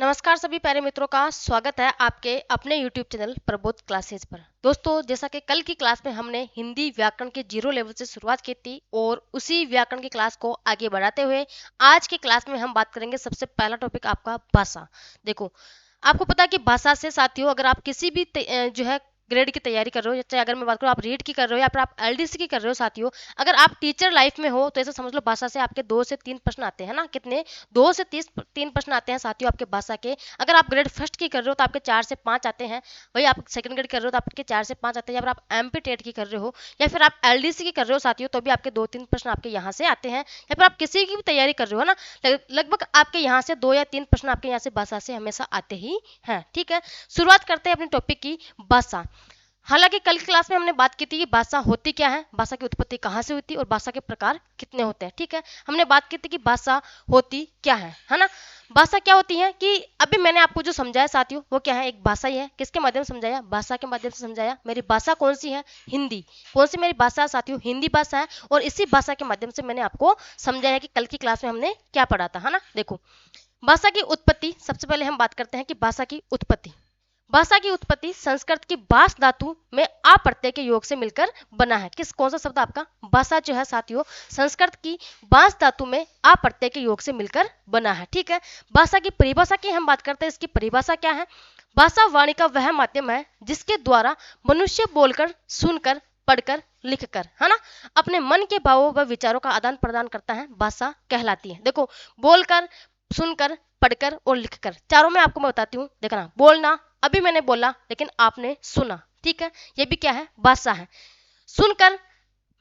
नमस्कार सभी प्यारे मित्रों का स्वागत है आपके अपने YouTube चैनल प्रबोध क्लासेस पर। दोस्तों, जैसा कि कल की क्लास में हमने हिंदी व्याकरण के जीरो लेवल से शुरुआत की थी और उसी व्याकरण की क्लास को आगे बढ़ाते हुए आज की क्लास में हम बात करेंगे। सबसे पहला टॉपिक आपका भाषा। देखो, आपको पता है कि भाषा से साथियों अगर आप किसी भी जो है ग्रेड की तैयारी कर रहे हो, चाहे अगर मैं बात करूँ आप रीड की कर रहे हो या फिर आप एलडीसी की कर रहे हो साथियों, अगर आप टीचर लाइफ में हो तो ऐसा समझ लो भाषा से आपके 2 से 3 प्रश्न आते हैं ना। कितने? 2 से 3 प्रश्न आते हैं साथियों आपके भाषा के। अगर आप ग्रेड फर्स्ट की कर रहे हो तो आपके 4 से 5 आते हैं। वही आप सेकंड ग्रेड कर रहे हो तो आपके 4 से 5 आते हैं। या फिर आप एमपी टेट की कर रहे हो या फिर आप एलडीसी की कर रहे हो साथियों, तो भी आपके 2-3 प्रश्न आपके यहाँ से आते हैं। या फिर आप किसी की भी तैयारी कर रहे हो ना, लगभग आपके यहाँ से 2 या 3 प्रश्न आपके यहाँ से भाषा से हमेशा आते ही हैं। ठीक है, शुरुआत करते हैं अपने टॉपिक की, भाषा। हालांकि कल की क्लास में हमने बात की थी कि भाषा होती क्या है, भाषा की उत्पत्ति कहाँ से हुई थी और भाषा के प्रकार कितने होते हैं। ठीक है, हमने बात की थी कि भाषा होती क्या है ना। भाषा क्या होती है कि अभी मैंने आपको जो समझाया साथियों वो क्या है, एक भाषा ही है। किसके माध्यम से समझाया? भाषा के माध्यम से समझाया। मेरी भाषा कौन सी है? हिंदी। कौन सी मेरी भाषा है साथियों? हिंदी भाषा है। और इसी भाषा के माध्यम से मैंने आपको समझाया कि कल की क्लास में हमने क्या पढ़ा था, है ना। देखो, भाषा की उत्पत्ति, सबसे पहले हम बात करते हैं कि भाषा की उत्पत्ति। भाषा की उत्पत्ति संस्कृत की बास धातु में आ प्रत्यय के योग से मिलकर बना है। कौन सा शब्द आपका? भाषा जो है साथियों संस्कृत की बास धातु में आ प्रत्यय के योग से मिलकर बना है। ठीक है, भाषा की परिभाषा की हम बात करते हैं। इसकी परिभाषा क्या है? भाषा वाणी का वह माध्यम है जिसके द्वारा मनुष्य बोलकर, सुनकर, पढ़कर, लिखकर, है ना, अपने मन के भावों व विचारों का आदान प्रदान करता है, भाषा कहलाती है। देखो, बोलकर, सुनकर, पढ़कर और लिखकर, चारों में आपको मैं बताती हूँ। देखना, बोलना अभी मैंने बोला लेकिन आपने सुना, ठीक है, ये भी क्या है? भाषा है। सुनकर,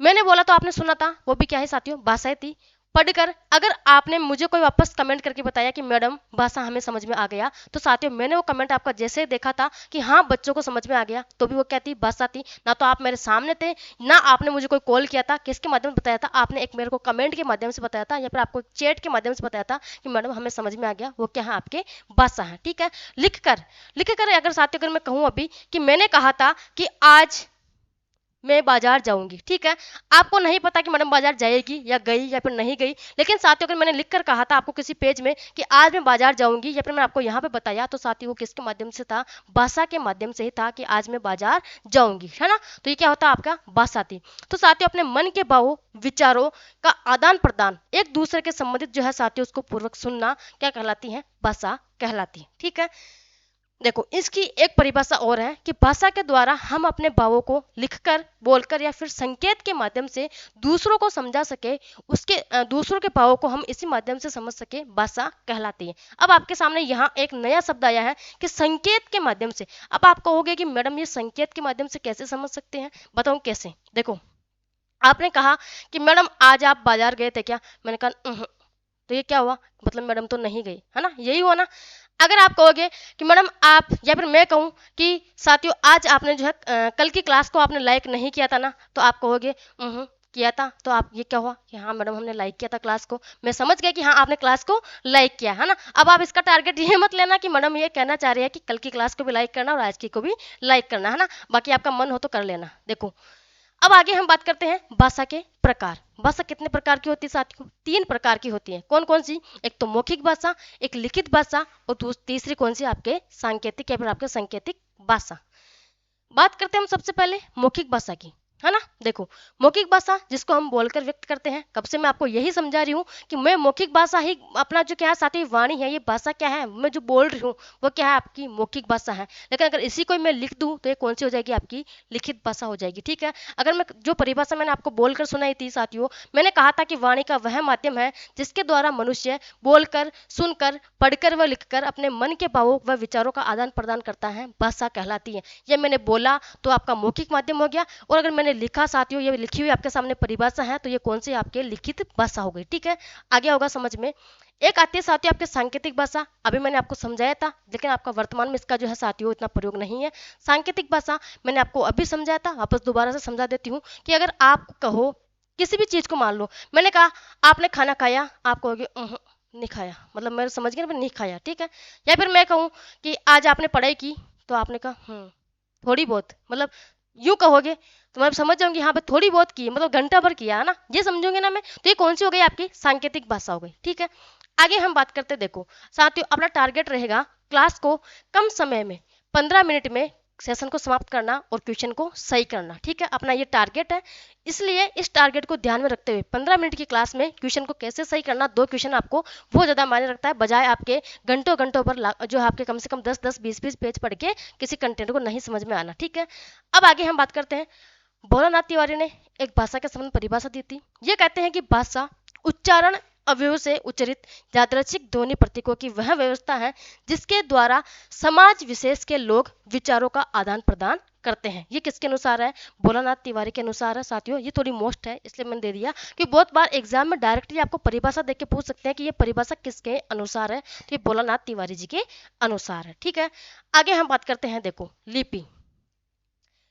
मैंने बोला तो आपने सुना था, वो भी क्या है साथियों? भाषा थी। पढ़कर, अगर आपने मुझे कोई वापस कमेंट करके बताया कि मैडम भाषा हमें समझ में आ गया, तो साथियों मैंने वो कमेंट आपका जैसे देखा था कि हाँ बच्चों को समझ में आ गया, तो भी वो क्या थी? भाषा थी। ना तो आप मेरे सामने थे, ना आपने मुझे कोई कॉल किया था। किसके माध्यम से बताया था? आपने एक मेरे को कमेंट के माध्यम से बताया था या फिर आपको चैट के माध्यम से बताया था कि मैडम हमें समझ में आ गया। वो क्या है? आपके भाषा है। ठीक है, लिखकर, लिखकर अगर साथियों अगर मैं कहूँ अभी कि मैंने कहा था कि आज मैं बाजार जाऊंगी, ठीक है, आपको नहीं पता कि मैडम बाजार जाएगी या गई या फिर नहीं गई, लेकिन साथियों अगर मैंने लिख कर कहा था आपको किसी पेज में कि आज मैं बाजार जाऊंगी या फिर मैं आपको यहाँ पे बताया, तो साथियों वो किसके माध्यम से था? भाषा के माध्यम से ही था कि आज मैं बाजार जाऊंगी, है ना। तो ये क्या होता है? आपका भाषा थी। तो साथियों अपने मन के भावों, विचारों का आदान प्रदान, एक दूसरे के संबंधित जो है साथियों उसको पूर्वक सुनना क्या कहलाती है? भाषा कहलाती है। ठीक है, देखो इसकी एक परिभाषा और है कि भाषा के द्वारा हम अपने भावों को लिखकर, बोलकर या फिर संकेत के माध्यम से दूसरों को समझा सके, उसके दूसरों के भावों को हम इसी माध्यम से समझ सके, भाषा कहलाती है। अब आपके सामने यहाँ एक नया शब्द आया है कि संकेत के माध्यम से। अब आप कहोगे कि मैडम ये संकेत के माध्यम से कैसे समझ सकते हैं? बताऊं कैसे। देखो, आपने कहा कि मैडम आज आप बाजार गए थे क्या? मैंने कहा तो ये क्या हुआ? मतलब मैडम तो नहीं गई, है ना, यही हुआ ना। अगर आप कहोगे कि मैडम आप, या फिर मैं कहूँ कि साथियों आज आपने जो है कल की क्लास को आपने लाइक नहीं किया था ना, तो आप कहोगे किया था, तो आप ये क्या हुआ कि हाँ मैडम हमने लाइक किया था क्लास को। मैं समझ गया कि हाँ आपने क्लास को लाइक किया, है ना। अब आप इसका टारगेट ये मत लेना कि मैडम ये कहना चाह रही है कि कल की क्लास को भी लाइक करना और आज की को भी लाइक करना, है ना। बाकी आपका मन हो तो कर लेना। देखो, अब आगे हम बात करते हैं भाषा के प्रकार। भाषा कितने प्रकार की होती है साथियों? 3 प्रकार की होती है। कौन कौन सी? एक तो मौखिक भाषा, एक लिखित भाषा और तीसरी कौन सी? आपके सांकेतिक या फिर आपके सांकेतिक भाषा। बात करते हैं हम सबसे पहले मौखिक भाषा की, है ना। देखो, मौखिक भाषा जिसको हम बोलकर व्यक्त करते हैं, कब से मैं आपको यही समझा रही हूँ कि मैं मौखिक भाषा ही अपना जो क्या है साथी वाणी है, ये भाषा क्या है, मैं जो बोल रही हूँ वो क्या है? आपकी मौखिक भाषा है। लेकिन अगर इसी को मैं लिख दूँ तो ये कौन सी हो जाएगी? आपकी लिखित भाषा हो जाएगी। ठीक है, अगर मैं जो परिभाषा मैंने आपको बोलकर सुनाई थी साथियों, मैंने कहा था कि वाणी का वह माध्यम है जिसके द्वारा मनुष्य बोलकर, सुनकर, पढ़कर व लिखकर अपने मन के भावों व विचारों का आदान प्रदान करता है, भाषा कहलाती है। ये मैंने बोला तो आपका मौखिक माध्यम हो गया, और अगर मैंने लिखा साथियों, ये लिखी हुई आपके सामने परिभाषा है, तो ये कौन सी? आपके लिखित भाषा हो गई। ठीक है, आगे होगा समझ में। एक आती है साथियों आपके सांकेतिक भाषा, अभी मैंने आपको समझाया था, लेकिन आपका वर्तमान में इसका जो है साथियों इतना प्रयोग नहीं है। सांकेतिक भाषा मैंने आपको अभी समझाया था, वापस दोबारा से समझा देती हूँ कि अगर आप कहो किसी भी चीज को, मान लो मैंने कहा आपने खाना खाया, आप कहोगे नहीं खाया, मतलब मैं समझ गया नहीं खाया। ठीक है, या फिर मैं कहूँ कि आज आपने पढ़ाई की, तो आपने कहा थोड़ी बहुत, मतलब यूं कहोगे तो मैं समझ जाऊंगी हाँ भाई थोड़ी बहुत की, मतलब घंटा भर किया, है ना, ये समझोगे ना मैं। तो ये कौन सी हो गई? आपकी सांकेतिक भाषा हो गई। ठीक है, आगे हम बात करते हैं, देखो साथियों अपना टारगेट रहेगा क्लास को कम समय में 15 मिनट में सेशन को समाप्त करना और क्वेश्चन को सही करना। ठीक है, अपना ये टारगेट है, इसलिए इस टारगेट को ध्यान में रखते हुए 15 मिनट की क्लास में क्वेश्चन को कैसे सही करना, 2 क्वेश्चन आपको बहुत ज़्यादा मायने रखता है, बजाय आपके घंटों घंटों पर जो आपके कम से कम 10-10 20-20 पेज पढ़ के किसी कंटेंट को नहीं समझ में आना। ठीक है, अब आगे हम बात करते हैं। भोलानाथ तिवारी ने एक भाषा के संबंध परिभाषा दी थी। ये कहते हैं कि भाषा उच्चारण अवयव से उच्चरित यादृच्छिक ध्वनि प्रतीकों की वह व्यवस्था है जिसके द्वारा समाज विशेष के लोग विचारों का आदान प्रदान करते हैं। ये किसके अनुसार है? भोलानाथ तिवारी के अनुसार है। साथियों ये थोड़ी मोस्ट है इसलिए मैंने दे दिया कि बहुत बार एग्जाम में डायरेक्टली आपको परिभाषा देख के पूछ सकते हैं कि ये परिभाषा किसके अनुसार है, तो ये भोलानाथ तिवारी जी के अनुसार है। ठीक है, आगे हम बात करते हैं, देखो लिपि।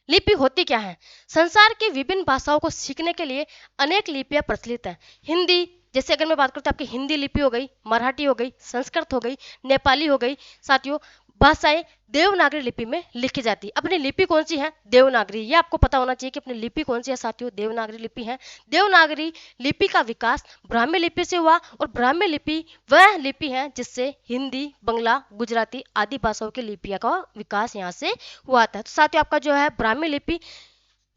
लिपि होती क्या है? संसार की विभिन्न भाषाओं को सीखने के लिए अनेक लिपियां प्रचलित हैं। हिंदी, जैसे अगर मैं बात करूँ तो आपकी हिंदी लिपि हो गई, मराठी हो गई, संस्कृत हो गई, नेपाली हो गई। साथियों भाषाएं देवनागरी लिपि में लिखी जाती है। अपनी लिपि कौन सी है? देवनागरी। ये आपको पता होना चाहिए कि अपनी लिपि कौन सी है साथियों, देवनागरी लिपि है। देवनागरी लिपि का विकास ब्राह्मी लिपि से हुआ और ब्राह्मी लिपि वह लिपि है जिससे हिंदी, बंगला, गुजराती आदि भाषाओं की लिपियों का विकास यहाँ से हुआ था। तो साथियों आपका जो है ब्राह्मी लिपि,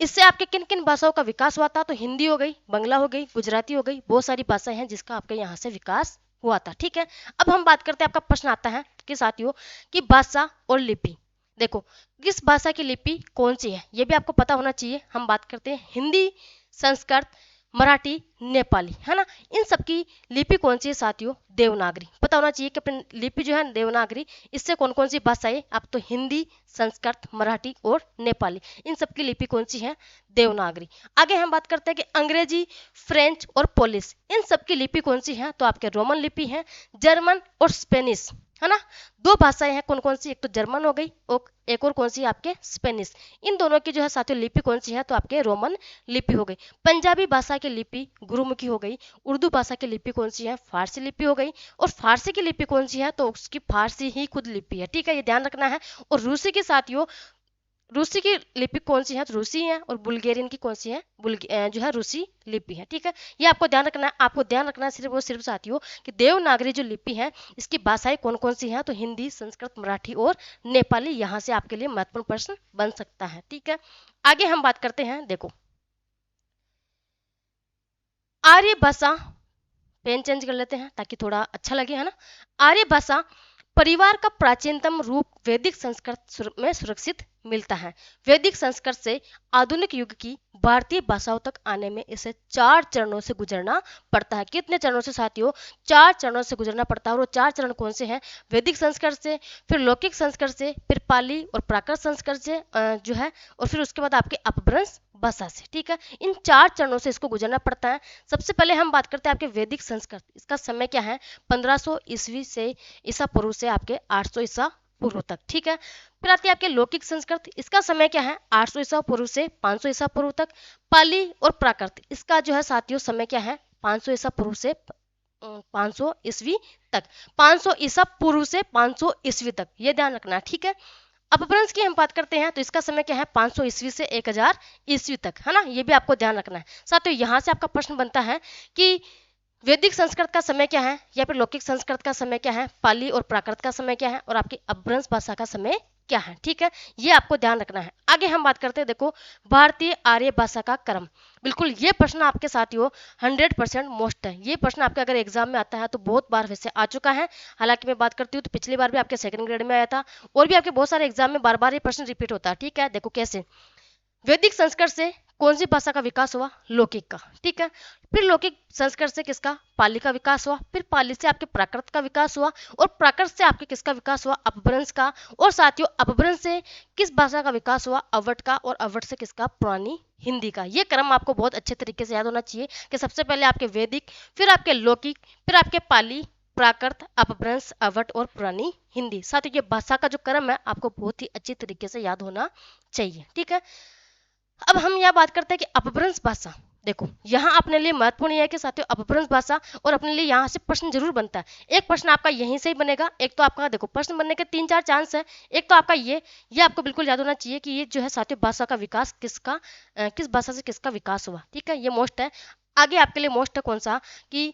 इससे आपके किन किन भाषाओं का विकास हुआ था? तो हिंदी हो गई, बंगला हो गई, गुजराती हो गई, बहुत सारी भाषाएं हैं जिसका आपके यहाँ से विकास हुआ था। ठीक है, अब हम बात करते हैं, आपका प्रश्न आता है कि साथियों कि भाषा और लिपि, देखो किस भाषा की लिपि कौन सी है ये भी आपको पता होना चाहिए। हम बात करते हैं हिंदी, संस्कृत, मराठी, नेपाली, है ना, इन सब की लिपि कौन सी है साथियों? देवनागरी। पता होना चाहिए कि अपनी लिपि जो है देवनागरी, इससे कौन कौन सी भाषाएं? आप तो हिंदी, संस्कृत, मराठी और नेपाली, इन सब की लिपि कौन सी है? देवनागरी। आगे हम बात करते हैं कि अंग्रेजी, फ्रेंच और पोलिश, इन सब की लिपि कौन सी है? तो आपके रोमन लिपि है। जर्मन और स्पेनिश, है ना, दो भाषाएं हैं कौन कौन सी? एक तो जर्मन हो गई और एक और कौन सी? आपके स्पेनिश। इन दोनों की जो है साथियों लिपि कौन सी है? तो आपके रोमन लिपि हो गई। पंजाबी भाषा की लिपि गुरुमुखी हो गई। उर्दू भाषा की लिपि कौन सी है? फारसी लिपि हो गई। और फारसी की लिपि कौन सी है? तो उसकी फारसी ही खुद लिपि है। ठीक है, ये ध्यान रखना है। और रूसी के साथियों, रूसी की लिपि कौन सी है? तो रूसी है। और बुल्गेरियन की कौन सी है? जो है रूसी लिपि है। ठीक है, ये आपको ध्यान रखना है। आपको ध्यान रखना है सिर्फ और सिर्फ साथियों कि देवनागरी जो लिपि है इसकी भाषाएं कौन कौन सी हैं? तो हिंदी, संस्कृत, मराठी और नेपाली। यहाँ से आपके लिए महत्वपूर्ण प्रश्न बन सकता है। ठीक है, आगे हम बात करते हैं, देखो आर्य भाषा, पेन चेंज कर लेते हैं ताकि थोड़ा अच्छा लगे, है ना। आर्य भाषा परिवार का प्राचीनतम रूप वैदिक संस्कृत में सुरक्षित मिलता है। वैदिक संस्कृत से आधुनिक युग की भारतीय भाषाओं तक आने में इसे 4 चरणों से गुजरना पड़ता है। कितने चरणों से साथियों? 4 चरणों से गुजरना पड़ता है। और वो 4 चरण कौन से हैं? वैदिक संस्कृत से, फिर लौकिक संस्कृत से, फिर पाली और प्राकृत संस्कृत से जो है, और फिर उसके बाद आपके अपभ्रंश भाषा से। ठीक है, इन 4 चरणों से इसको गुजरना पड़ता है। सबसे पहले हम बात करते हैं आपके वैदिक संस्कृत। इसका समय क्या है? 1500 ईस्वी से ईसा पूर्व से आपके 800 ईसा पूर्व तक। ठीक है, फिर आती है आपके लौकिक संस्कृत। इसका समय क्या है? 800 ईसा पूर्व से 500 ईसा पूर्व तक। पाली और प्राकृत, इसका जो है साथियों समय क्या है? 500 ईसा पूर्व से 500 ईस्वी तक। 500 ईसा पूर्व से 500 ईस्वी तक, ये ध्यान रखना। ठीक है, अपभ्रंश की हम बात करते हैं तो इसका समय क्या है? 500 ईस्वी से 1000 ईस्वी तक, है ना, ये भी आपको ध्यान रखना है। साथियों यहाँ से आपका प्रश्न बनता है कि वैदिक संस्कृत का समय क्या है, या फिर लौकिक संस्कृत का समय क्या है, पाली और प्राकृत का समय क्या है, और आपकी अपभ्रंश भाषा का समय क्या है। ठीक है, ये आपको ध्यान रखना है। आगे हम बात करते हैं, देखो भारतीय आर्य भाषा का क्रम। बिल्कुल ये प्रश्न आपके साथियों 100% मोस्ट है। ये प्रश्न आपके अगर एग्जाम में आता है तो बहुत बार वैसे आ चुका है। हालांकि मैं बात करती हूँ तो पिछली बार भी आपके सेकंड ग्रेड में आया था, और भी आपके बहुत सारे एग्जाम में बार बार ये प्रश्न रिपीट होता है। ठीक है, देखो कैसे। वैदिक संस्कृत से कौन सी भाषा का विकास हुआ? लौकिक का। ठीक है, फिर लौकिक संस्कृत से किसका? पाली का विकास हुआ। फिर पाली से आपके प्राकृत का विकास हुआ, और प्राकृत से आपके किसका विकास हुआ? अपभ्रंश का। और साथियों अपभ्रंश से किस भाषा का विकास हुआ? अवध का। और अवध से किसका? पुरानी हिंदी का। ये क्रम आपको बहुत अच्छे तरीके से याद होना चाहिए कि सबसे पहले आपके वैदिक, फिर आपके लौकिक, फिर आपके पाली, प्राकृत, अपभ्रंश, अवध और पुरानी हिंदी। साथियों ये भाषा का जो क्रम है आपको बहुत ही अच्छी तरीके से याद होना चाहिए। ठीक है, अब हम यहाँ बात करते हैं कि अपभ्रंश भाषा। देखो यहाँ अपने लिए महत्वपूर्ण यह है कि साथियों अपभ्रंश भाषा, और अपने लिए यहाँ से प्रश्न जरूर बनता है। एक प्रश्न आपका यहीं से ही बनेगा, एक तो आपका देखो प्रश्न बनने के 3-4 चांस है। एक तो आपका ये आपको बिल्कुल याद होना चाहिए कि ये जो है साथियों भाषा का विकास किसका, किस भाषा से किसका विकास हुआ। ठीक है, ये मोस्ट है। आगे आपके लिए मोस्ट है कौन सा कि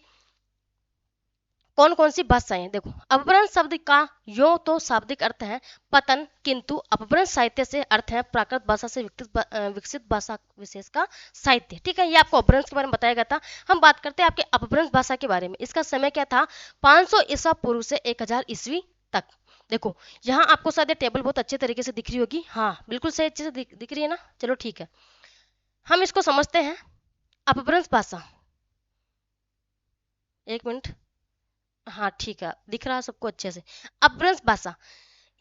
कौन कौन सी भाषाएं? देखो, अपभ्रंश शब्द का यो तो शाब्दिक अर्थ है पतन, किंतु अपभ्रंश साहित्य से अर्थ है प्राकृत भाषा से विकसित भाषा विशेष का साहित्य। ठीक है, ये आपको अपभ्रंश के बारे में बताया गया था। हम बात करते हैं आपके अपभ्रंश भाषा के बारे में। इसका समय क्या था? 500 ईसा पूर्व से 1000 ईस्वी तक। देखो, यहाँ आपको शायद टेबल बहुत अच्छे तरीके से दिख रही होगी। हाँ, बिल्कुल सही अच्छे से दिख रही है ना। चलो ठीक है, हम इसको समझते हैं। अपभ्रंश भाषा, एक मिनट, हाँ ठीक है, दिख रहा है सबको अच्छे से। अपभ्रंश भाषा,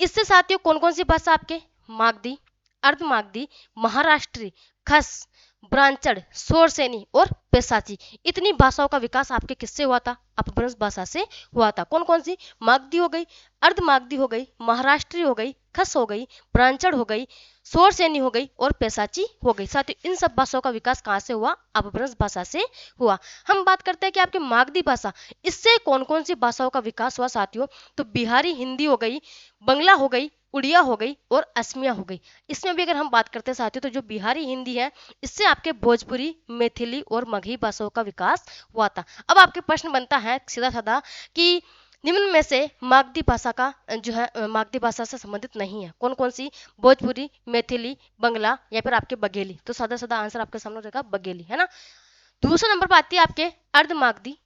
इससे साथियों कौन कौन सी भाषा आपके? मागधी, अर्धमागधी, महाराष्ट्री, खस, ब्रांचड़, शोरसेनी और पेशाची, इतनी भाषाओं का विकास आपके किससे हुआ था? अपभ्रंश भाषा से हुआ था। कौन कौन सी? मागधी हो गई, अर्धमागधी हो गई, महाराष्ट्री हो गई, खस हो गई, ब्रांचड़ हो गई, शोरसेनी हो गई और पेशाची हो गई। साथियों इन सब भाषाओं का विकास कहाँ से हुआ? अपभ्रंश भाषा से हुआ। हम बात करते हैं कि आपके मागधी भाषा, इससे कौन कौन सी भाषाओं का विकास हुआ साथियों? तो बिहारी हिंदी हो गई, बंगला हो गई, उड़िया हो गई और असमिया हो गई। इसमें भी अगर हम बात करते हैं साथियों, तो जो बिहारी हिंदी है, इससे आपके भोजपुरी, मैथिली और मगही भाषाओं का विकास हुआ था। अब आपके प्रश्न बनता है सीधा साधा कि निम्न में से मागधी भाषा का जो है मागधी भाषा से संबंधित नहीं है। कौन कौन सी? भोजपुरी, मैथिली, बंगला या फिर आपके बघेली। तो सादा सादा आंसर आपके सामने हो जाएगा बघेली, है ना। दूसरे नंबर पर आती है आपके अर्धमागधी।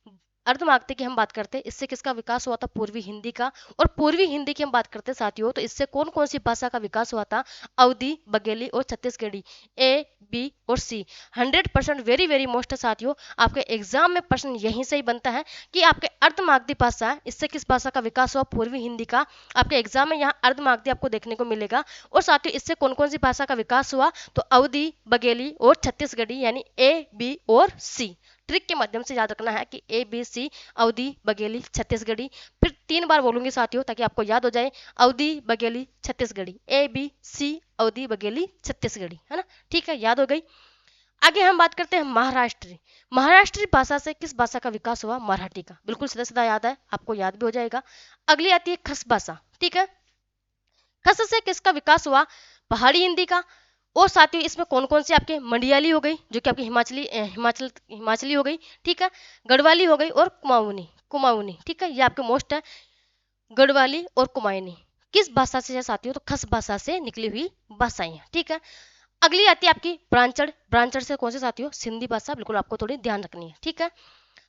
अर्धमागधी की हम बात करते हैं, इससे किसका विकास हुआ था? पूर्वी हिंदी का। और पूर्वी हिंदी की हम बात करते हैं साथियों, तो इससे कौन कौन सी भाषा का विकास हुआ था? अवधी, बघेली और छत्तीसगढ़ी। ए, बी और सी 100% वेरी वेरी मोस्ट है साथियों। आपके एग्जाम में प्रश्न यहीं से ही बनता है कि आपके अर्धमागधी भाषा है, इससे किस भाषा का विकास हुआ? पूर्वी हिंदी का। आपके एग्जाम में यहाँ अर्धमागधी आपको देखने को मिलेगा। और साथियों इससे कौन कौन सी भाषा का विकास हुआ? तो अवधी, बघेली और छत्तीसगढ़ी, यानी ए, बी और सी। ट्रिक के माध्यम से याद रखना है कि ए, बी, सी, अवधी, बघेली, छत्तीसगढ़ी। फिर 3 बार बोलूंगी साथियों ताकि आपको याद हो जाए। अवधी, बघेली, छत्तीसगढ़ी, ए, बी, सी, अवधी, बघेली, छत्तीसगढ़ी, है ना। ठीक है, याद हो गई। आगे हम बात करते हैं महाराष्ट्री। महाराष्ट्री भाषा से किस भाषा का विकास हुआ? मराठी का। बिल्कुल सीधा सीधा याद है, आपको याद भी हो जाएगा। अगली आती है खस भाषा। ठीक है, खस से किसका विकास हुआ? पहाड़ी हिंदी का। और साथियों इसमें कौन कौन सी आपके? मंडियाली हो गई, जो कि आपकी हिमाचली हो गई। ठीक है, गढ़वाली हो गई और कुमाऊनी। कुमाऊनी, ठीक है, ये आपके मोस्ट है। गढ़वाली और कुमाऊनी किस भाषा से है साथियों? तो खस भाषा से निकली हुई भाषाएं हैं। ठीक है, अगली आती है आपकी ब्रांचड़। ब्रांचड़ से कौन से साथियों? सिंधी भाषा। बिल्कुल आपको थोड़ी ध्यान रखनी है। ठीक है,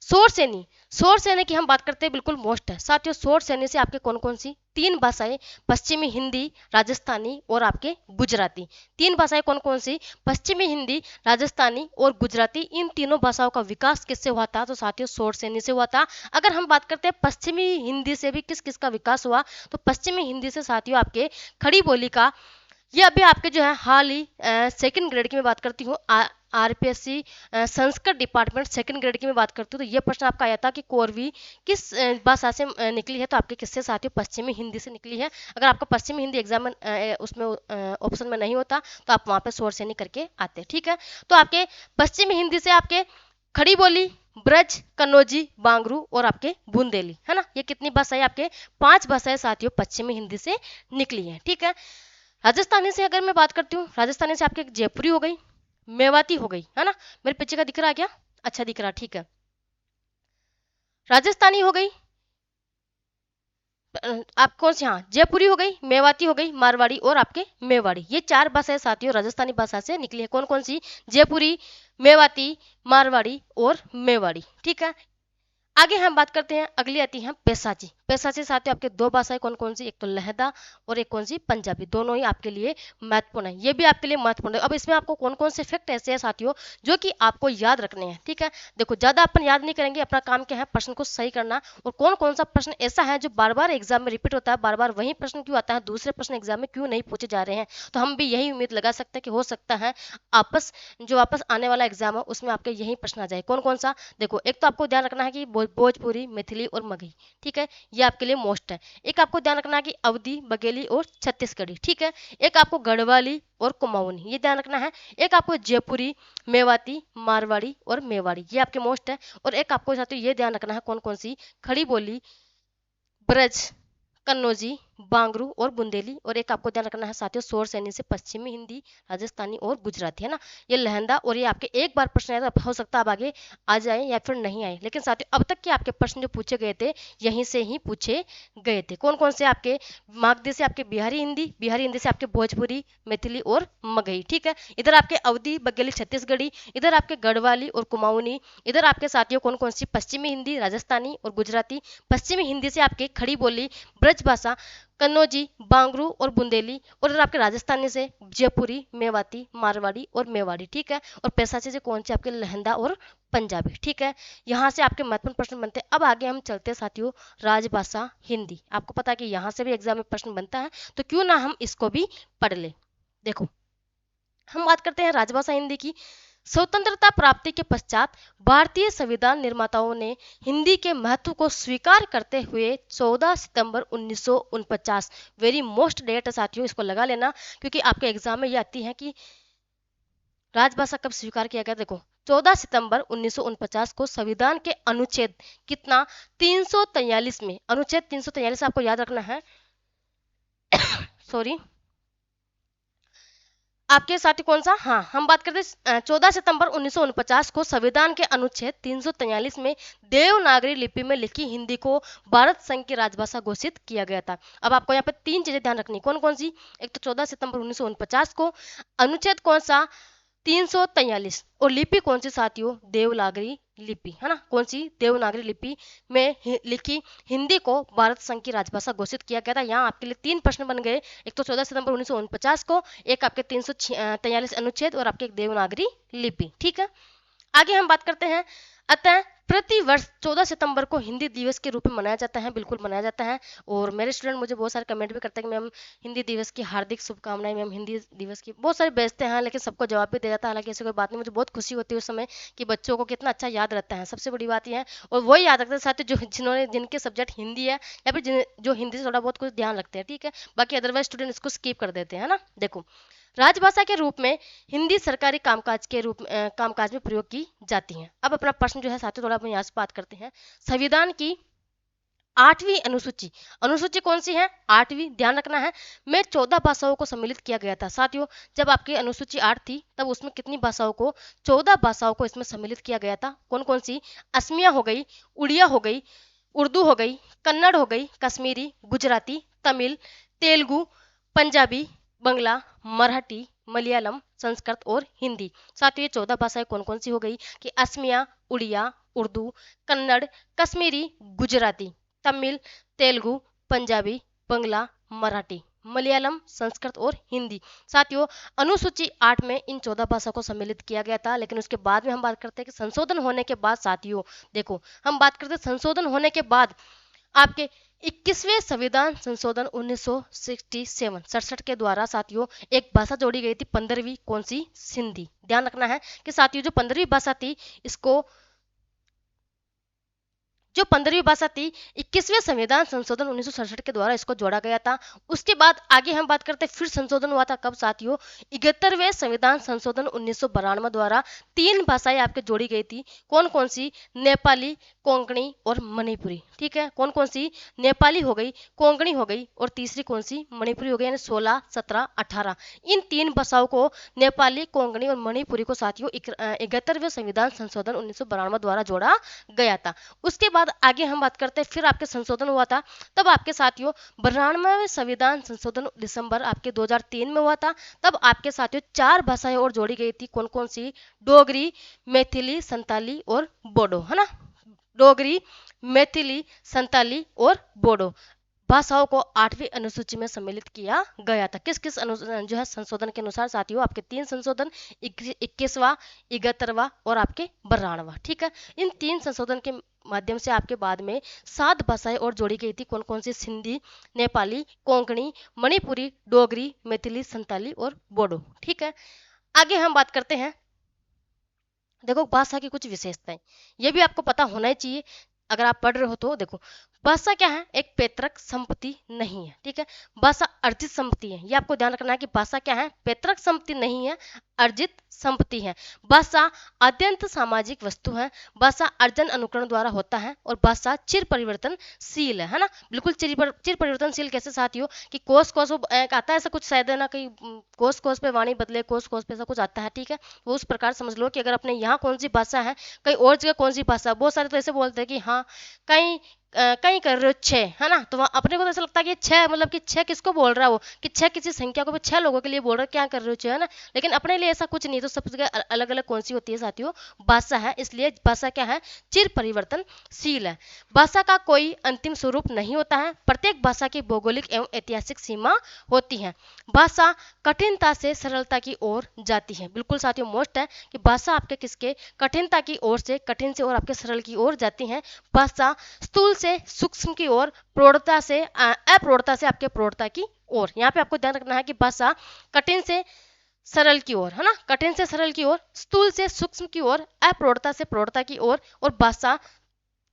शोरसेनी। शोरसेनी की हम बात करते हैं, बिल्कुल मोस्ट है साथियों। शोरसेनी से आपके कौन कौन सी? 3 भाषाएं, पश्चिमी हिंदी, राजस्थानी और आपके गुजराती। 3 भाषाएं कौन कौन सी? पश्चिमी हिंदी, राजस्थानी और गुजराती। इन तीनों भाषाओं का विकास किससे हुआ था? तो साथियों शोरसेनी से हुआ था। अगर हम बात करते हैं पश्चिमी हिंदी से भी किस किस का विकास हुआ, तो पश्चिमी हिंदी से साथियों आपके खड़ी बोली का, ये अभी आपके जो है हाल ही सेकंड ग्रेड की मैं बात करती हूँ, RPSC Sanskrit department second grade की मैं बात करती हूँ, तो ये प्रश्न आपका आया था कि कोरवी किस भाषा से निकली है, तो आपके किससे साथियों? पश्चिमी हिंदी से निकली है। अगर आपका पश्चिमी हिंदी एग्जाम में उसमें ऑप्शन में नहीं होता तो आप वहाँ पे शोरसेनी करके आते। ठीक है, तो आपके पश्चिमी हिंदी से आपके खड़ी बोली, ब्रज, कन्नौजी, बांगरू और आपके बुंदेली, है ना। ये कितनी भाषाएं? आपके 5 भाषाएं साथियों पश्चिमी हिंदी से निकली है। ठीक है, राजस्थानी से अगर मैं बात करती हूँ, राजस्थानी से आपके जयपुरी हो गई, मेवाती हो गई, है ना। मेरे पीछे का दिख रहा है क्या? अच्छा दिख रहा, ठीक है। राजस्थानी हो गई, आप कौन सी? हाँ, जयपुरी हो गई, मेवाती हो गई, मारवाड़ी और आपके मेवाड़ी। ये 4 भाषाएं साथियों राजस्थानी भाषा से निकली है। कौन कौन सी? जयपुरी, मेवाती, मारवाड़ी और मेवाड़ी। ठीक है, आगे हम बात करते हैं, अगली आती है पेशाची। पेशाची साथियों आपके 2 भाषाएं कौन कौन सी? एक तो लहदा और एक कौन सी? पंजाबी। दोनों ही आपके लिए महत्वपूर्ण है, ये भी आपके लिए महत्वपूर्ण है। अब इसमें आपको कौन कौन से फैक्ट ऐसे हैं साथियों जो कि आपको याद रखने हैं। ठीक है, देखो ज्यादा अपन याद नहीं करेंगे, अपना काम क्या है? प्रश्न को सही करना। और कौन कौन सा प्रश्न ऐसा है जो बार बार एग्जाम में रिपीट होता है, बार बार वही प्रश्न क्यों आता है, दूसरे प्रश्न एग्जाम में क्यों नहीं पूछे जा रहे हैं, तो हम भी यही उम्मीद लगा सकते हैं कि हो सकता है वापस आने वाला एग्जाम है उसमें आपके यही प्रश्न आ जाए। कौन कौन सा? देखो, एक तो आपको ध्यान रखना है कि भोजपुरी, मैथिली और मगही। ठीक है, ये आपके लिए मोस्ट है। एक आपको ध्यान रखना है कि अवधी, बघेली और छत्तीसगढ़ी। ठीक है, एक आपको गढ़वाली और कुमाऊनी, ये ध्यान रखना है। एक आपको जयपुरी, मेवाती, मारवाड़ी और मेवाड़ी, ये आपके मोस्ट है। और एक आपको साथियों ये ध्यान रखना है कौन कौन सी? खड़ी बोली, ब्रज, कन्नौजी, बांगरू और बुंदेली, और एक आपको ध्यान रखना है साथियों शोर सैनी से पश्चिमी हिंदी, राजस्थानी और गुजराती, है ना। ये लहंदा, और ये आपके एक बार प्रश्न आया तो हो सकता है अब आगे आ जाए या फिर नहीं आए, लेकिन साथियों अब तक के आपके प्रश्न जो पूछे गए थे यहीं से ही पूछे गए थे। कौन कौन से आपके मागधी से आपके बिहारी हिंदी से आपके भोजपुरी, मैथिली और मगही, ठीक है। इधर आपके अवधी बघेली छत्तीसगढ़ी, इधर आपके गढ़वाली और कुमाऊनी, इधर आपके साथियों कौन कौन सी पश्चिमी हिंदी, राजस्थानी और गुजराती। पश्चिमी हिंदी से आपके खड़ी बोली, ब्रज भाषा, कन्नौजी, बांगरू और बुंदेली, और इधर आपके राजस्थानी से जयपुरी, मेवाती, मारवाड़ी और मेवाड़ी, ठीक है। और पैसाची से कौन से आपके लहंदा और पंजाबी, ठीक है। यहाँ से आपके महत्वपूर्ण प्रश्न बनते हैं। अब आगे हम चलते हैं साथियों राजभाषा हिंदी। आपको पता है कि यहाँ से भी एग्जाम में प्रश्न बनता है, तो क्यों ना हम इसको भी पढ़ ले। देखो हम बात करते हैं राजभाषा हिंदी की। स्वतंत्रता प्राप्ति के पश्चात भारतीय संविधान निर्माताओं ने हिंदी के महत्व को स्वीकार करते हुए 14 सितंबर 1949, वेरी मोस्ट डेट है साथियों, इसको लगा लेना क्योंकि आपके एग्जाम में ये आती है कि राजभाषा कब स्वीकार किया गया। देखो 14 सितंबर 1949 को संविधान के अनुच्छेद कितना 343 में, अनुच्छेद 343 आपको याद रखना है सॉरी आपके साथी कौन सा, हाँ हम बात करते हैं 14 सितंबर 1949 को संविधान के अनुच्छेद 343 में देवनागरी लिपि में लिखी हिंदी को भारत संघ की राजभाषा घोषित किया गया था। अब आपको यहाँ पे तीन चीजें ध्यान रखनी, कौन कौन सी, एक तो 14 सितंबर 1949 को, अनुच्छेद कौन सा 343, और लिपि कौन सी साथियों देवनागरी लिपि, है ना। कौन सी, देवनागरी लिपि में लिखी हिंदी को भारत संघ की राजभाषा घोषित किया गया था। यहाँ आपके लिए तीन प्रश्न बन गए, एक तो 14 सितंबर 1949 को, एक आपके 343 अनुच्छेद और आपके एक देवनागरी लिपि, ठीक है। आगे हम बात करते हैं। अतः प्रति वर्ष 14 सितंबर को हिंदी दिवस के रूप में मनाया जाता है, बिल्कुल मनाया जाता है। और मेरे स्टूडेंट मुझे बहुत सारे कमेंट भी करते हैं कि मैम हिंदी दिवस की हार्दिक शुभकामनाएं, मैम हिंदी दिवस की बहुत सारे भेजते हैं, लेकिन सबको जवाब भी दे जाता है। हालांकि ऐसी कोई बात नहीं, मुझे बहुत खुशी होती है उस समय कि बच्चों को कितना अच्छा याद रहता है, सबसे बड़ी बात यह है। और वही याद रखते हैं साथियों जिनके सब्जेक्ट हिंदी है या फिर जो हिंदी से थोड़ा बहुत कुछ ध्यान रखते हैं, ठीक है। बाकी अदरवाइज स्टूडेंट इसको स्किप कर देते हैं ना। देखो राजभाषा के रूप में हिंदी सरकारी कामकाज में प्रयोग की जाती है। अब अपना प्रश्न जो है साथियों थोड़ा अपन यहाँ से बात करते हैं। संविधान की 8वीं अनुसूची, अनुसूची कौन सी है 8वीं, ध्यान रखना है, में 14 भाषाओं को सम्मिलित किया गया था। साथियों जब आपकी अनुसूची 8 थी तब उसमें कितनी भाषाओं को, 14 भाषाओं को इसमें सम्मिलित किया गया था। कौन कौन सी, असमिया हो गई, उड़िया हो गई, उर्दू हो गई, कन्नड़ हो गई, कश्मीरी, गुजराती, तमिल, तेलुगु, पंजाबी, बंगला, मराठी, मलयालम, संस्कृत और हिंदी। साथियों ये 14 भाषाएं कौन कौन सी हो गई कि असमिया, उड़िया, उर्दू, कन्नड़, कश्मीरी, गुजराती, तमिल, तेलुगु, पंजाबी, बंगला, मराठी, मलयालम, संस्कृत और हिंदी। साथियों अनुसूची 8 में इन 14 भाषा को सम्मिलित किया गया था, लेकिन उसके बाद में हम बात करते हैं कि संशोधन होने के बाद साथियों, देखो हम बात करते हैं संशोधन होने के बाद आपके 21वें संविधान संशोधन 1967 के द्वारा साथियों एक भाषा जोड़ी गई थी 15वीं, कौन सी, सिंधी। ध्यान रखना है कि साथियों जो 15वीं भाषा थी इसको, जो 15वीं भाषा थी 21वें संविधान संशोधन 1967 के द्वारा इसको जोड़ा गया था। उसके बाद आगे हम बात करते हैं फिर संशोधन हुआ था कब साथियों, 71वें संविधान संशोधन 1992 द्वारा 3 भाषाएं आपके जोड़ी गई थी। कौन कौन सी, नेपाली, कोंकणी और मणिपुरी, ठीक है। कौन कौन सी, नेपाली हो गई, कोंकणी हो गई और तीसरी कौन सी, मणिपुरी हो गई, यानी 16, 17, 18 इन 3 भाषाओं को नेपाली, कोंकणी और मणिपुरी को साथियों 71वें संविधान संशोधन 1992 द्वारा जोड़ा गया था। उसके बाद आगे हम बात करते हैं फिर आपके संशोधन हुआ था, तब आपके साथियों 92वें संविधान संशोधन दिसंबर आपके 2003 में हुआ था। तब आपके साथियों 4 भाषाएं और जोड़ी गई थी। कौन कौन सी, डोगरी, मैथिली, संताली और बोडो, है ना। डोगरी, मैथिली, संताली और बोडो भाषाओं को 8वीं अनुसूची में सम्मिलित किया गया था। किस किस जो है संशोधन के अनुसार साथियों आपके 3 संशोधन, 21वां, 71वां और आपके 92वां, ठीक है। इन 3 संशोधन के माध्यम से आपके बाद में 7 भाषाएं और जोड़ी गई थी। कौन कौन सी, सिंधी, नेपाली, कोंकणी, मणिपुरी, डोगरी, मैथिली, संताली और बोडो, ठीक है। आगे हम बात करते हैं, देखो भाषा की कुछ विशेषताएं, ये भी आपको पता होना ही चाहिए अगर आप पढ़ रहे हो तो। देखो भाषा क्या है, एक पैतृक संपत्ति नहीं है, ठीक है। भाषा अर्जित संपत्ति है, ये आपको ध्यान रखना है कि भाषा क्या है, पैतृक संपत्ति नहीं है, अर्जित संपत्ति है। भाषा अत्यंत सामाजिक वस्तु है। भाषा अर्जन अनुकरण द्वारा होता है और भाषा चिर परिवर्तनशील है ना। बिल्कुल चिर परिवर्तनशील कैसे साथियों कि कोस कोस एक आता है ऐसा कुछ शायद है ना, कहीं कोस कोस पे वाणी बदले, कोस कोस पे ऐसा कुछ आता है, ठीक है। वो उस प्रकार समझ लो कि अगर अपने यहाँ कौन सी भाषा है, कहीं और जगह कौन सी भाषा। बहुत सारे तो ऐसे बोलते हैं कि हाँ कहीं कहीं कर रहे हो छः, है ना, तो वहाँ अपने को तो ऐसा लगता है कि छः मतलब कि छः किसको बोल रहा है वो, कि छः किसी संख्या को भी छः लोगों के लिए बोल रहा है, क्या कर रहे हो छः, है ना। लेकिन अपने लिए ऐसा कुछ नहीं। तो सब जगह अलग अलग कौन सी होती है साथियों, भाषा है। इसलिए भाषा क्या है, चिर परिवर्तनशील है। भाषा का कोई अंतिम स्वरूप नहीं होता है। प्रत्येक भाषा की भौगोलिक एवं ऐतिहासिक सीमा होती है। भाषा कठिनता से सरलता की ओर जाती है। बिल्कुल साथियों मोस्ट है कि भाषा आपके किसके, कठिनता की ओर से, कठिन से और आपके सरल की ओर जाती है। भाषा स्थूल से सूक्ष्म की ओर, प्रौढ़ता से अप्रौढ़ता से आपके प्रौढ़ता की ओर। यहाँ पे आपको ध्यान रखना है कि भाषा कठिन से सरल की ओर, है ना, कठिन से सरल की ओर, स्थूल से सूक्ष्म की ओर, अप्रौढ़ता से प्रौढ़ता की ओर, और भाषा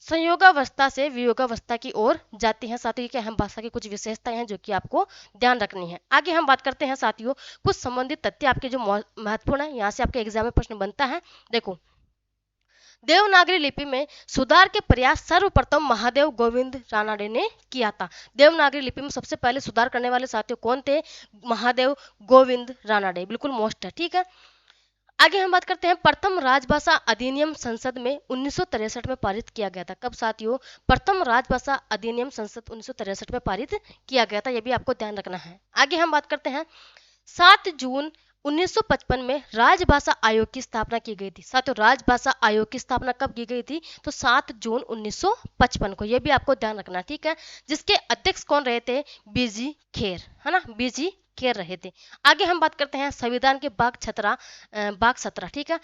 संयोगावस्था से वियोगावस्था की ओर जाती है। साथियों क्या है, भाषा की कुछ विशेषताएं हैं जो कि आपको ध्यान रखनी है। आगे हम बात करते हैं साथियों कुछ संबंधित तथ्य आपके जो महत्वपूर्ण है, यहाँ से आपके एग्जाम में प्रश्न बनता है। देखो, देवनागरी लिपि में सुधार के प्रयास सर्वप्रथम महादेव गोविंद रानडे ने किया था। देवनागरी लिपि में सबसे पहले सुधार करने वाले साथियों कौन थे, महादेव गोविंद रानडे। बिल्कुल मोस्ट है, ठीक है। आगे हम बात करते हैं प्रथम राजभाषा अधिनियम संसद में 1963 में पारित किया गया था। कब साथियों, प्रथम राजभाषा अधिनियम संसद 1963 में पारित किया गया था, यह भी आपको ध्यान रखना है। आगे हम बात करते हैं 7 जून 1955 में राजभाषा आयोग की स्थापना की गई थी। साथियों राजभाषा आयोग की स्थापना कब की गई थी, तो 7 जून 1955 को, यह भी आपको ध्यान रखना, ठीक है। जिसके अध्यक्ष कौन रहे थे, बीजी खेर, है ना, बीजी खेर रहे थे। आगे हम बात करते हैं संविधान के भाग 17, ठीक है।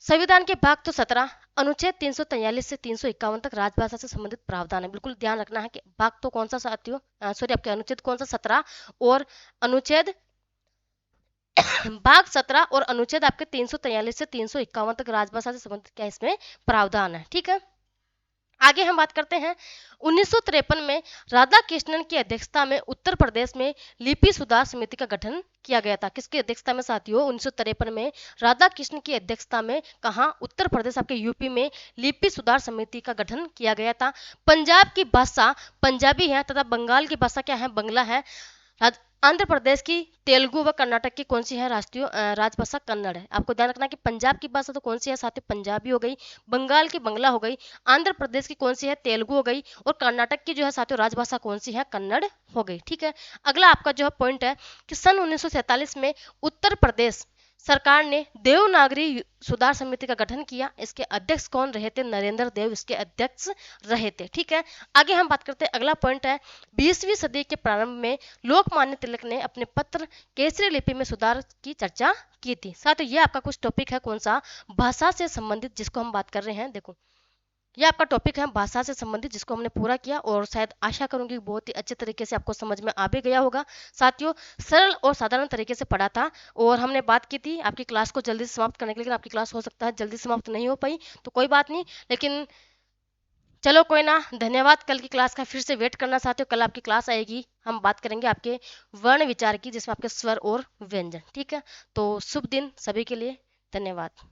संविधान के भाग तो 17 अनुच्छेद 343 से 351 तक राजभाषा से संबंधित प्रावधान है। बिल्कुल ध्यान रखना है कि भाग तो कौन सा साथियों, सॉरी आपके अनुच्छेद कौन सा 17 और अनुच्छेद भाग 17 और अनुच्छेद आपके 343 से 351 तक राजभाषा से संबंधित क्या इसमें प्रावधान है, ठीक है। आगे हम बात करते हैं 1953 में राधा कृष्णन की अध्यक्षता में उत्तर प्रदेश में लिपि सुधार समिति का गठन किया गया था। किसकी अध्यक्षता में साथियों, 1953 में राधा कृष्ण की अध्यक्षता में, कहा, उत्तर प्रदेश आपके यूपी में लिपि सुधार समिति का गठन किया गया था। पंजाब की भाषा पंजाबी है तथा बंगाल की भाषा क्या है, बंगला है। आंध्र प्रदेश की तेलुगु व कर्नाटक की कौन सी है राष्ट्रीय राजभाषा, कन्नड़ है। आपको ध्यान रखना कि पंजाब की भाषा तो कौन सी है साथियों, पंजाबी हो गई, बंगाल की बंगला हो गई, आंध्र प्रदेश की कौन सी है, तेलुगु हो गई, और कर्नाटक की जो है साथियों राजभाषा कौन सी है, कन्नड़ हो गई, ठीक है। अगला आपका जो है पॉइंट है कि सन 1947 में उत्तर प्रदेश सरकार ने देवनागरी सुधार समिति का गठन किया। इसके अध्यक्ष कौन रहे थे, नरेंद्र देव इसके अध्यक्ष रहे थे, ठीक है। आगे हम बात करते हैं, अगला पॉइंट है 20वीं सदी के प्रारंभ में लोकमान्य तिलक ने अपने पत्र केसरी लिपि में सुधार की चर्चा की थी। साथ ही ये आपका कुछ टॉपिक है कौन सा, भाषा से संबंधित, जिसको हम बात कर रहे हैं। देखो ये आपका टॉपिक है भाषा से संबंधित, जिसको हमने पूरा किया और शायद आशा करूंगी बहुत ही अच्छे तरीके से आपको समझ में आ भी गया होगा। साथियों सरल और साधारण तरीके से पढ़ा था और हमने बात की थी आपकी क्लास को जल्दी से समाप्त करने के लिए, लेकिन आपकी क्लास हो सकता है जल्दी समाप्त नहीं हो पाई, तो कोई बात नहीं, लेकिन चलो कोई ना, धन्यवाद। कल की क्लास का फिर से वेट करना साथियों, कल आपकी क्लास आएगी, हम बात करेंगे आपके वर्ण विचार की, जिसमें आपके स्वर और व्यंजन, ठीक है। तो शुभ दिन सभी के लिए, धन्यवाद।